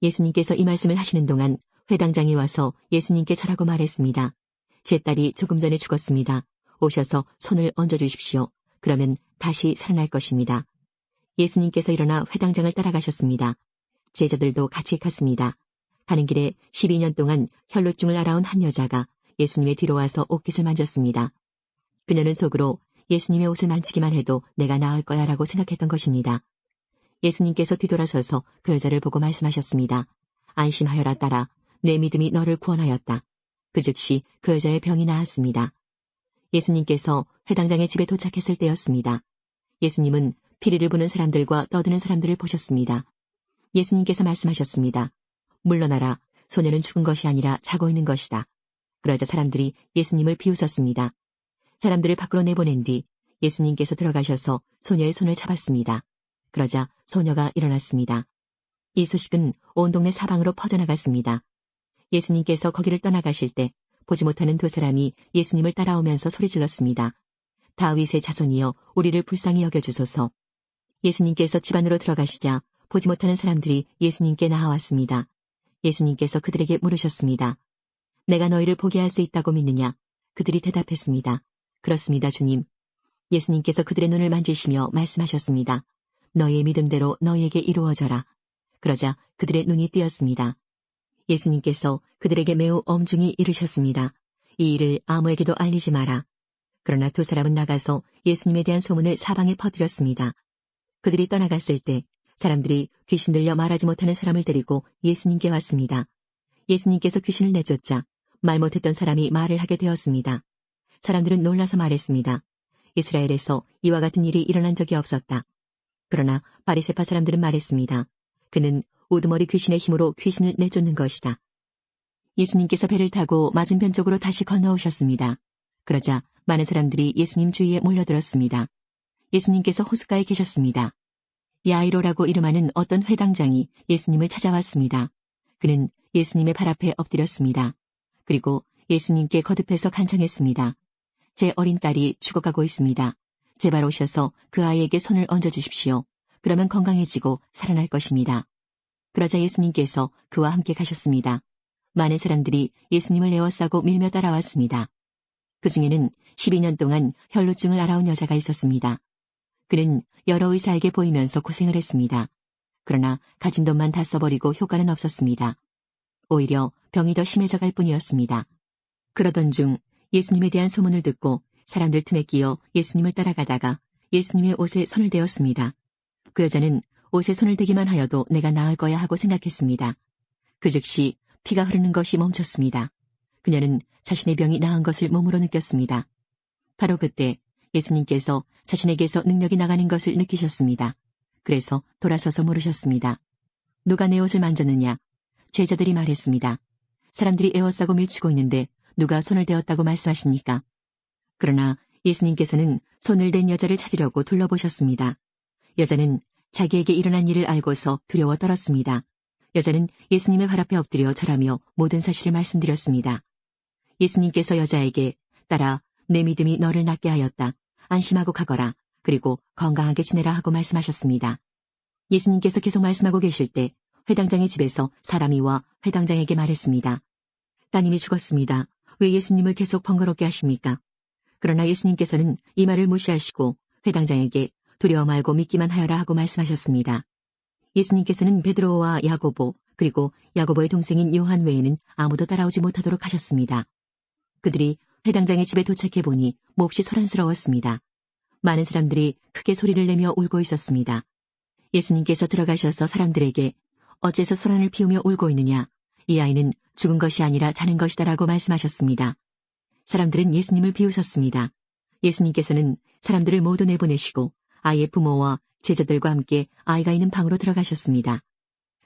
예수님께서 이 말씀을 하시는 동안 회당장이 와서 예수님께 절하고 말했습니다. 제 딸이 조금 전에 죽었습니다. 오셔서 손을 얹어주십시오. 그러면 다시 살아날 것입니다. 예수님께서 일어나 회당장을 따라가셨습니다. 제자들도 같이 갔습니다. 가는 길에 12년 동안 혈루증을 앓아온 한 여자가 예수님의 뒤로 와서 옷깃을 만졌습니다. 그녀는 속으로 예수님의 옷을 만지기만 해도 내가 나을 거야 라고 생각했던 것입니다. 예수님께서 뒤돌아서서 그 여자를 보고 말씀하셨습니다. 안심하여라 딸아, 내 믿음이 너를 구원하였다. 그 즉시 그 여자의 병이 나았습니다. 예수님께서 회당장의 집에 도착했을 때였습니다. 예수님은 피리를 부는 사람들과 떠드는 사람들을 보셨습니다. 예수님께서 말씀하셨습니다. 물러나라, 소녀는 죽은 것이 아니라 자고 있는 것이다. 그러자 사람들이 예수님을 비웃었습니다. 사람들을 밖으로 내보낸 뒤 예수님께서 들어가셔서 소녀의 손을 잡았습니다. 그러자 소녀가 일어났습니다. 이 소식은 온 동네 사방으로 퍼져나갔습니다. 예수님께서 거기를 떠나가실 때 보지 못하는 두 사람이 예수님을 따라오면서 소리질렀습니다. 다윗의 자손이여 우리를 불쌍히 여겨주소서. 예수님께서 집 안으로 들어가시자 보지 못하는 사람들이 예수님께 나아왔습니다. 예수님께서 그들에게 물으셨습니다. 내가 너희를 보게 할 수 있다고 믿느냐? 그들이 대답했습니다. 그렇습니다, 주님. 예수님께서 그들의 눈을 만지시며 말씀하셨습니다. 너희의 믿음대로 너희에게 이루어져라. 그러자 그들의 눈이 띄었습니다. 예수님께서 그들에게 매우 엄중히 이르셨습니다. 이 일을 아무에게도 알리지 마라. 그러나 두 사람은 나가서 예수님에 대한 소문을 사방에 퍼뜨렸습니다. 그들이 떠나갔을 때 사람들이 귀신 들려 말하지 못하는 사람을 데리고 예수님께 왔습니다. 예수님께서 귀신을 내쫓자 말 못했던 사람이 말을 하게 되었습니다. 사람들은 놀라서 말했습니다. 이스라엘에서 이와 같은 일이 일어난 적이 없었다. 그러나 바리새파 사람들은 말했습니다. 그는 우두머리 귀신의 힘으로 귀신을 내쫓는 것이다. 예수님께서 배를 타고 맞은편 쪽으로 다시 건너오셨습니다. 그러자 많은 사람들이 예수님 주위에 몰려들었습니다. 예수님께서 호숫가에 계셨습니다. 야이로라고 이름하는 어떤 회당장이 예수님을 찾아왔습니다. 그는 예수님의 발 앞에 엎드렸습니다. 그리고 예수님께 거듭해서 간청했습니다. 제 어린 딸이 죽어가고 있습니다. 제발 오셔서 그 아이에게 손을 얹어주십시오. 그러면 건강해지고 살아날 것입니다. 그러자 예수님께서 그와 함께 가셨습니다. 많은 사람들이 예수님을 에워싸고 밀며 따라왔습니다. 그 중에는 12년 동안 혈루증을 앓아온 여자가 있었습니다. 그는 여러 의사에게 보이면서 고생을 했습니다. 그러나 가진 돈만 다 써버리고 효과는 없었습니다. 오히려 병이 더 심해져 갈 뿐이었습니다. 그러던 중 예수님에 대한 소문을 듣고 사람들 틈에 끼어 예수님을 따라가다가 예수님의 옷에 손을 대었습니다. 그 여자는 옷에 손을 대기만 하여도 내가 나을 거야 하고 생각했습니다. 그 즉시 피가 흐르는 것이 멈췄습니다. 그녀는 자신의 병이 나은 것을 몸으로 느꼈습니다. 바로 그때 예수님께서 자신에게서 능력이 나가는 것을 느끼셨습니다. 그래서 돌아서서 물으셨습니다. 누가 내 옷을 만졌느냐? 제자들이 말했습니다. 사람들이 에워싸고 밀치고 있는데 누가 손을 대었다고 말씀하십니까? 그러나 예수님께서는 손을 댄 여자를 찾으려고 둘러보셨습니다. 여자는 자기에게 일어난 일을 알고서 두려워 떨었습니다. 여자는 예수님의 발 앞에 엎드려 절하며 모든 사실을 말씀드렸습니다. 예수님께서 여자에게 딸아, 내 믿음이 너를 낫게 하였다. 안심하고 가거라. 그리고 건강하게 지내라 하고 말씀하셨습니다. 예수님께서 계속 말씀하고 계실 때 회당장의 집에서 사람이 와 회당장에게 말했습니다. 따님이 죽었습니다. 왜 예수님을 계속 번거롭게 하십니까? 그러나 예수님께서는 이 말을 무시하시고 회당장에게 두려워 말고 믿기만 하여라 하고 말씀하셨습니다. 예수님께서는 베드로와 야고보 그리고 야고보의 동생인 요한 외에는 아무도 따라오지 못하도록 하셨습니다. 그들이 회당장의 집에 도착해 보니 몹시 소란스러웠습니다. 많은 사람들이 크게 소리를 내며 울고 있었습니다. 예수님께서 들어가셔서 사람들에게 어째서 소란을 피우며 울고 있느냐? 이 아이는 죽은 것이 아니라 자는 것이다라고 말씀하셨습니다. 사람들은 예수님을 비웃었습니다. 예수님께서는 사람들을 모두 내보내시고 아이의 부모와 제자들과 함께 아이가 있는 방으로 들어가셨습니다.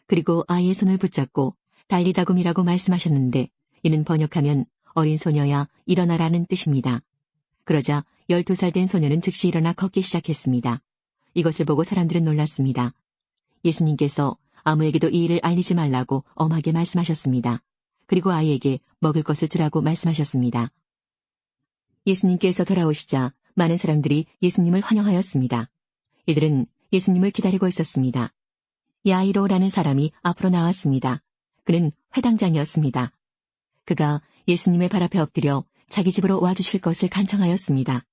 그리고 아이의 손을 붙잡고 달리다굼이라고 말씀하셨는데 이는 번역하면 어린 소녀야 일어나라는 뜻입니다. 그러자 12살 된 소녀는 즉시 일어나 걷기 시작했습니다. 이것을 보고 사람들은 놀랐습니다. 예수님께서 아무에게도 이 일을 알리지 말라고 엄하게 말씀하셨습니다. 그리고 아이에게 먹을 것을 주라고 말씀하셨습니다. 예수님께서 돌아오시자 많은 사람들이 예수님을 환영하였습니다. 이들은 예수님을 기다리고 있었습니다. 야이로라는 사람이 앞으로 나왔습니다. 그는 회당장이었습니다. 그가 예수님의 발 앞에 엎드려 자기 집으로 와주실 것을 간청하였습니다.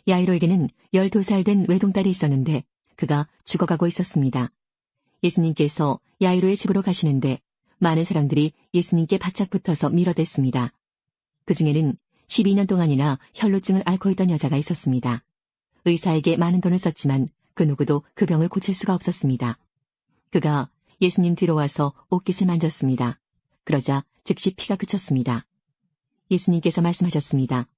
야이로에게는 12살 된 외동딸이 있었는데 그가 죽어가고 있었습니다. 예수님께서 야이로의 집으로 가시는데 많은 사람들이 예수님께 바짝 붙어서 밀어댔습니다. 그 중에는 12년 동안이나 혈루증을 앓고 있던 여자가 있었습니다. 의사에게 많은 돈을 썼지만 그 누구도 그 병을 고칠 수가 없었습니다. 그가 예수님 뒤로 와서 옷깃을 만졌습니다. 그러자 즉시 피가 그쳤습니다. 예수님께서 말씀하셨습니다.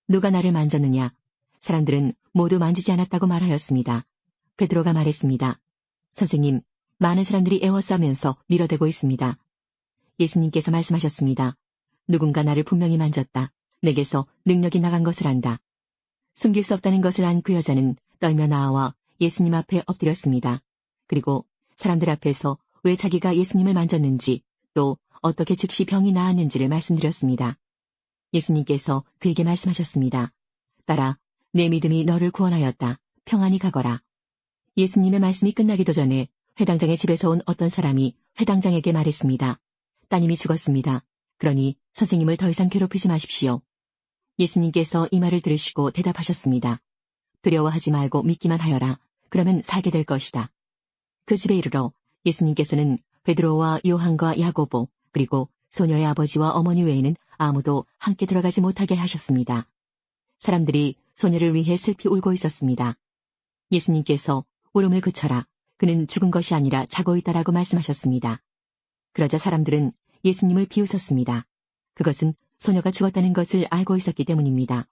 누가 나를 만졌느냐? 사람들은 모두 만지지 않았다고 말하였습니다. 베드로가 말했습니다. 선생님, 많은 사람들이 애워싸면서 밀어대고 있습니다. 예수님께서 말씀하셨습니다. 누군가 나를 분명히 만졌다. 내게서 능력이 나간 것을 안다. 숨길 수 없다는 것을 안 그 여자는 떨며 나와 예수님 앞에 엎드렸습니다. 그리고 사람들 앞에서 왜 자기가 예수님을 만졌는지 또 어떻게 즉시 병이 나았는지를 말씀드렸습니다. 예수님께서 그에게 말씀하셨습니다. 딸아, 내 믿음이 너를 구원하였다. 평안히 가거라. 예수님의 말씀이 끝나기도 전에 회당장의 집에서 온 어떤 사람이 회당장에게 말했습니다. 따님이 죽었습니다. 그러니 선생님을 더 이상 괴롭히지 마십시오. 예수님께서 이 말을 들으시고 대답하셨습니다. 두려워하지 말고 믿기만 하여라. 그러면 살게 될 것이다. 그 집에 이르러 예수님께서는 베드로와 요한과 야고보 그리고 소녀의 아버지와 어머니 외에는 아무도 함께 들어가지 못하게 하셨습니다. 사람들이 소녀를 위해 슬피 울고 있었습니다. 예수님께서 울음을 그쳐라. 그는 죽은 것이 아니라 자고 있다라고 말씀하셨습니다. 그러자 사람들은 예수님을 비웃었습니다. 그것은 소녀가 죽었다는 것을 알고 있었기 때문입니다.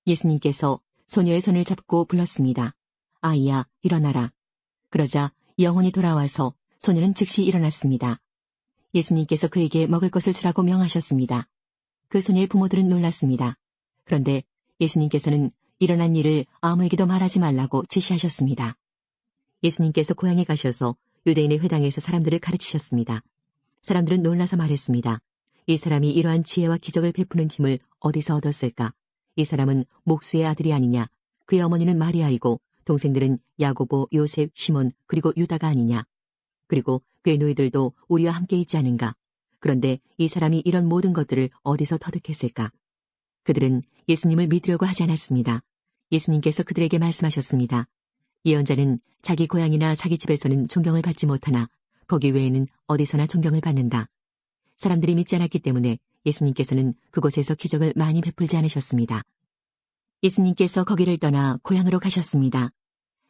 예수님께서 소녀의 손을 잡고 불렀습니다. 아이야, 일어나라. 그러자 영혼이 돌아와서 소녀는 즉시 일어났습니다. 예수님께서 그에게 먹을 것을 주라고 명하셨습니다. 그 소녀의 부모들은 놀랐습니다. 그런데 예수님께서는 일어난 일을 아무에게도 말하지 말라고 지시하셨습니다. 예수님께서 고향에 가셔서 유대인의 회당에서 사람들을 가르치셨습니다. 사람들은 놀라서 말했습니다. 이 사람이 이러한 지혜와 기적을 베푸는 힘을 어디서 얻었을까? 이 사람은 목수의 아들이 아니냐? 그의 어머니는 마리아이고 동생들은 야고보, 요셉, 시몬 그리고 유다가 아니냐? 그리고 그의 너희들도 우리와 함께 있지 않은가? 그런데 이 사람이 이런 모든 것들을 어디서 터득했을까? 그들은 예수님을 믿으려고 하지 않았습니다. 예수님께서 그들에게 말씀하셨습니다. 예언자는 자기 고향이나 자기 집에서는 존경을 받지 못하나 거기 외에는 어디서나 존경을 받는다. 사람들이 믿지 않았기 때문에 예수님께서는 그곳에서 기적을 많이 베풀지 않으셨습니다. 예수님께서 거기를 떠나 고향으로 가셨습니다.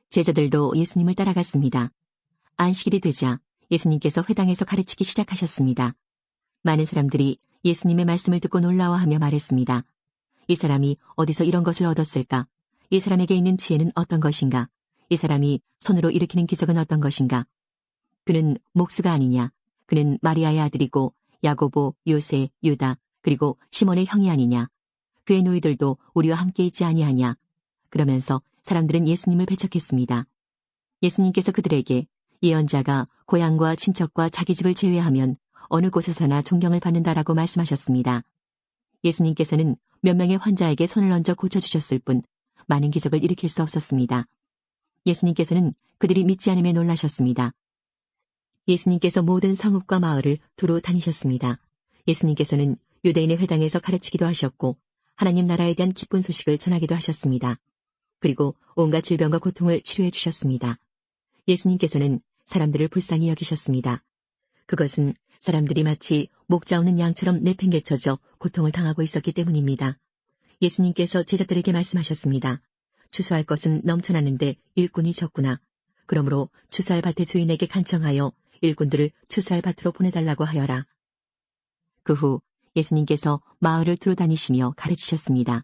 제자들도 예수님을 따라갔습니다. 안식일이 되자 예수님께서 회당에서 가르치기 시작하셨습니다. 많은 사람들이 예수님의 말씀을 듣고 놀라워하며 말했습니다. 이 사람이 어디서 이런 것을 얻었을까? 이 사람에게 있는 지혜는 어떤 것인가? 이 사람이 손으로 일으키는 기적은 어떤 것인가? 그는 목수가 아니냐? 그는 마리아의 아들이고 야고보, 요세, 유다, 그리고 시몬의 형이 아니냐? 그의 노이들도 우리와 함께 있지 아니하냐? 그러면서 사람들은 예수님을 배척했습니다. 예수님께서 그들에게 예언자가 고향과 친척과 자기 집을 제외하면 어느 곳에서나 존경을 받는다라고 말씀하셨습니다. 예수님께서는 몇 명의 환자에게 손을 얹어 고쳐주셨을 뿐 많은 기적을 일으킬 수 없었습니다. 예수님께서는 그들이 믿지 않음에 놀라셨습니다. 예수님께서 모든 성읍과 마을을 두루 다니셨습니다. 예수님께서는 유대인의 회당에서 가르치기도 하셨고 하나님 나라에 대한 기쁜 소식을 전하기도 하셨습니다. 그리고 온갖 질병과 고통을 치료해 주셨습니다. 예수님께서는 사람들을 불쌍히 여기셨습니다. 그것은 사람들이 마치 목자 없는 양처럼 내팽개쳐져 고통을 당하고 있었기 때문입니다. 예수님께서 제자들에게 말씀하셨습니다. 추수할 것은 넘쳐나는데 일꾼이 적구나. 그러므로 추수할 밭의 주인에게 간청하여 일꾼들을 추수할 밭으로 보내달라고 하여라. 그 후 예수님께서 마을을 두루 다니시며 가르치셨습니다.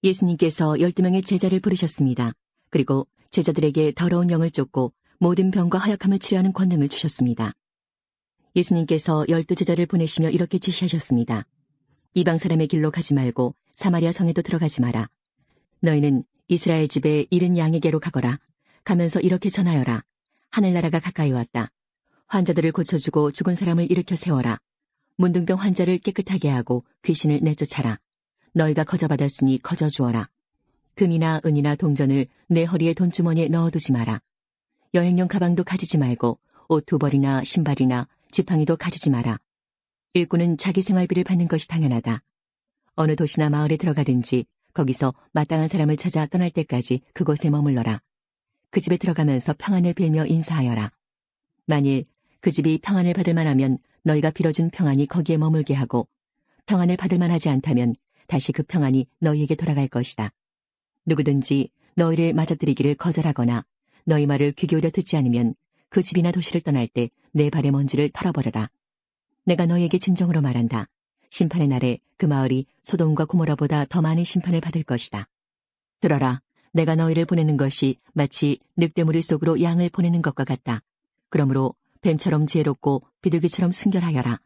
예수님께서 12명의 제자를 부르셨습니다. 그리고 제자들에게 더러운 영을 쫓고 모든 병과 허약함을 치료하는 권능을 주셨습니다. 예수님께서 12제자를 보내시며 이렇게 지시하셨습니다. 이방 사람의 길로 가지 말고 사마리아 성에도 들어가지 마라. 너희는 이스라엘 집에 잃은 양에게로 가거라. 가면서 이렇게 전하여라. 하늘나라가 가까이 왔다. 환자들을 고쳐주고 죽은 사람을 일으켜 세워라. 문둥병 환자를 깨끗하게 하고 귀신을 내쫓아라. 너희가 거저받았으니 거저주어라. 금이나 은이나 동전을 내 허리에 돈주머니에 넣어두지 마라. 여행용 가방도 가지지 말고 옷 2벌이나 신발이나 지팡이도 가지지 마라. 일꾼은 자기 생활비를 받는 것이 당연하다. 어느 도시나 마을에 들어가든지 거기서 마땅한 사람을 찾아 떠날 때까지 그곳에 머물러라. 그 집에 들어가면서 평안을 빌며 인사하여라. 만일 그 집이 평안을 받을 만하면 너희가 빌어준 평안이 거기에 머물게 하고 평안을 받을 만하지 않다면 다시 그 평안이 너희에게 돌아갈 것이다. 누구든지 너희를 맞아들이기를 거절하거나 너희 말을 귀 기울여 듣지 않으면 그 집이나 도시를 떠날 때 내 발의 먼지를 털어버려라. 내가 너희에게 진정으로 말한다. 심판의 날에 그 마을이 소돔과 고모라보다 더 많은 심판을 받을 것이다. 들어라. 내가 너희를 보내는 것이 마치 늑대무리 속으로 양을 보내는 것과 같다. 그러므로 뱀처럼 지혜롭고 비둘기처럼 순결하여라.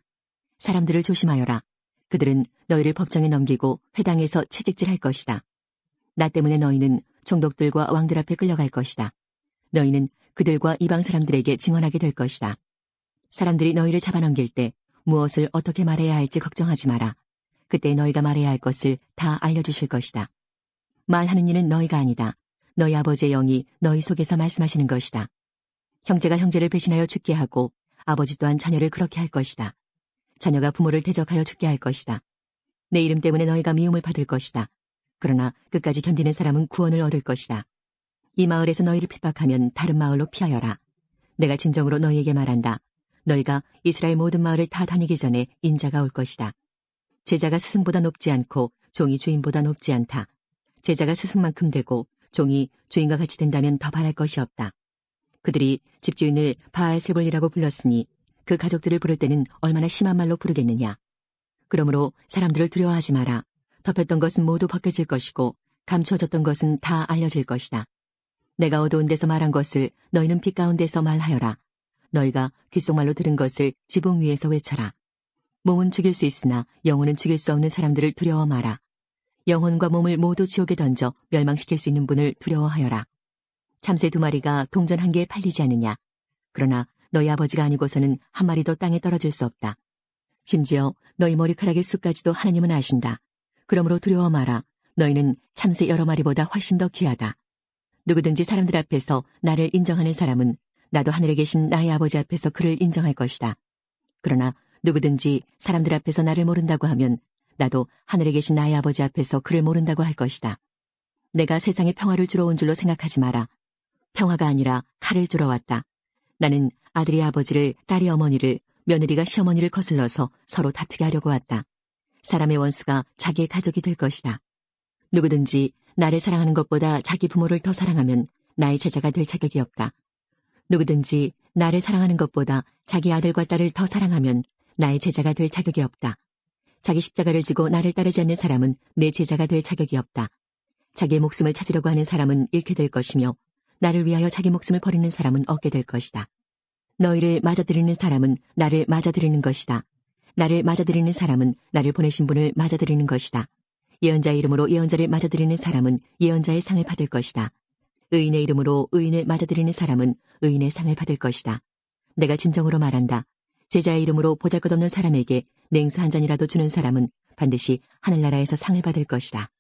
사람들을 조심하여라. 그들은 너희를 법정에 넘기고 회당에서 채찍질할 것이다. 나 때문에 너희는 총독들과 왕들 앞에 끌려갈 것이다. 너희는 그들과 이방 사람들에게 증언하게 될 것이다. 사람들이 너희를 잡아넘길 때 무엇을 어떻게 말해야 할지 걱정하지 마라. 그때 너희가 말해야 할 것을 다 알려주실 것이다. 말하는 이는 너희가 아니다. 너희 아버지의 영이 너희 속에서 말씀하시는 것이다. 형제가 형제를 배신하여 죽게 하고 아버지 또한 자녀를 그렇게 할 것이다. 자녀가 부모를 대적하여 죽게 할 것이다. 내 이름 때문에 너희가 미움을 받을 것이다. 그러나 끝까지 견디는 사람은 구원을 얻을 것이다. 이 마을에서 너희를 핍박하면 다른 마을로 피하여라. 내가 진정으로 너희에게 말한다. 너희가 이스라엘 모든 마을을 다 다니기 전에 인자가 올 것이다. 제자가 스승보다 높지 않고 종이 주인보다 높지 않다. 제자가 스승만큼 되고 종이 주인과 같이 된다면 더 바랄 것이 없다. 그들이 집주인을 바알세볼이라고 불렀으니 그 가족들을 부를 때는 얼마나 심한 말로 부르겠느냐. 그러므로 사람들을 두려워하지 마라. 덮였던 것은 모두 벗겨질 것이고 감추어졌던 것은 다 알려질 것이다. 내가 어두운 데서 말한 것을 너희는 빛 가운데서 말하여라. 너희가 귓속말로 들은 것을 지붕 위에서 외쳐라. 몸은 죽일 수 있으나 영혼은 죽일 수 없는 사람들을 두려워 마라. 영혼과 몸을 모두 지옥에 던져 멸망시킬 수 있는 분을 두려워하여라. 참새 2마리가 동전 1개에 팔리지 않느냐. 그러나 너희 아버지가 아니고서는 한 마리도 땅에 떨어질 수 없다. 심지어 너희 머리카락의 숫까지도 하나님은 아신다. 그러므로 두려워 마라. 너희는 참새 여러 마리보다 훨씬 더 귀하다. 누구든지 사람들 앞에서 나를 인정하는 사람은 나도 하늘에 계신 나의 아버지 앞에서 그를 인정할 것이다. 그러나 누구든지 사람들 앞에서 나를 모른다고 하면 나도 하늘에 계신 나의 아버지 앞에서 그를 모른다고 할 것이다. 내가 세상에 평화를 주러 온 줄로 생각하지 마라. 평화가 아니라 칼을 주러 왔다. 나는 아들이 아버지를, 딸이 어머니를, 며느리가 시어머니를 거슬러서 서로 다투게 하려고 왔다. 사람의 원수가 자기의 가족이 될 것이다. 누구든지 나를 사랑하는 것보다 자기 부모를 더 사랑하면 나의 제자가 될 자격이 없다. 누구든지 나를 사랑하는 것보다 자기 아들과 딸을 더 사랑하면 나의 제자가 될 자격이 없다. 자기 십자가를 지고 나를 따르지 않는 사람은 내 제자가 될 자격이 없다. 자기의 목숨을 찾으려고 하는 사람은 잃게 될 것이며 나를 위하여 자기 목숨을 버리는 사람은 얻게 될 것이다. 너희를 맞아들이는 사람은 나를 맞아들이는 것이다. 나를 맞아들이는 사람은 나를 보내신 분을 맞아들이는 것이다. 예언자의 이름으로 예언자를 맞아들이는 사람은 예언자의 상을 받을 것이다. 의인의 이름으로 의인을 맞아들이는 사람은 의인의 상을 받을 것이다. 내가 진정으로 말한다. 제자의 이름으로 보잘것없는 사람에게 냉수 한 잔이라도 주는 사람은 반드시 하늘나라에서 상을 받을 것이다.